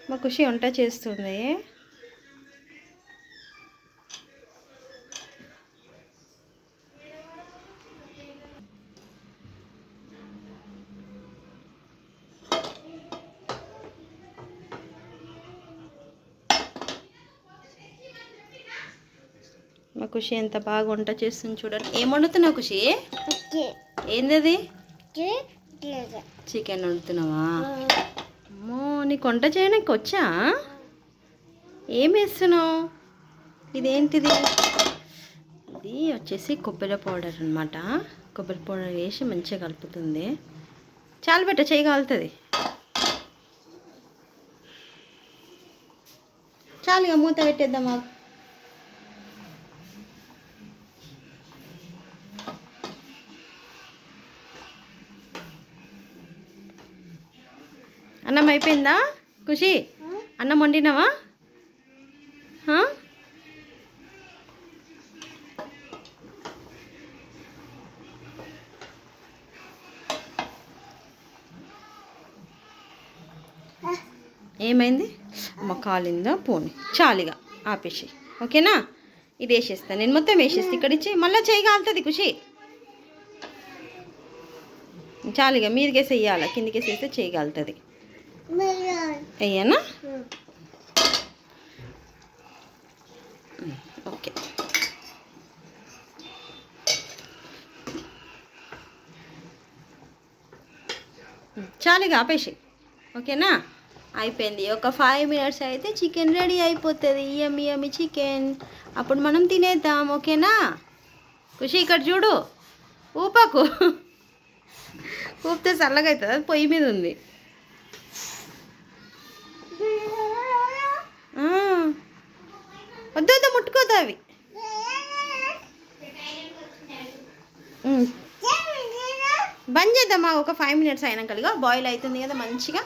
మా ఖుషి వంట చేస్తుంది. మా ఖుషి ఎంత బాగా వంట చేస్తుంది చూడండి. ఏం వండుతున్నావు ఖుషి? ఏంది? చికెన్ వండుతున్నావా? అమ్మో, నీకు వంట చేయడానికి వచ్చా? ఏం వేస్తున్నావు? ఇదేంటిది? ఇది వచ్చేసి కొబ్బరి పౌడర్ అనమాట. కొబ్బరి పౌడర్ వేసి మంచిగా కలుపుతుంది. చాలు పెట్ట, చేయి కాలుతుంది. చాలు, ఇక మూత పెట్టేద్దామా? అన్నం అయిపోయిందా ఖుషి? అన్నం వండినావా? ఏమైంది? అమ్మ కాలిందా? పోనీ చాలుగా ఆపేసి, ఓకేనా? ఇది వేసేస్తాను నేను, మొత్తం వేసేస్తే ఇక్కడ ఇచ్చి మళ్ళీ చేయి కాలుతుంది ఖుషి. చాలుగా మీదికేసి వేయాలి, కిందికేసి వేస్తే చేయి కాలుతుంది. అయ్యానా? ఓకే. చాలుగా ఆపేసి, ఓకేనా? అయిపోయింది. ఒక 5 minutes అయితే చికెన్ రెడీ అయిపోతుంది. యమ్మీ యమ్మీ చికెన్. అప్పుడు మనం తినేద్దాం, ఓకేనా? ఖుషి ఇక్కడ చూడు, ఊపకు. ఊపితే చల్లగా అవుతుంది, అది పొయ్యి మీద ఉంది. వద్దు వద్దు, ముట్టుకోద్దు అవి. బంద్ చేద్దామా? ఒక 5 minutes అయినాక బాయిల్ అవుతుంది కదా మంచిగా.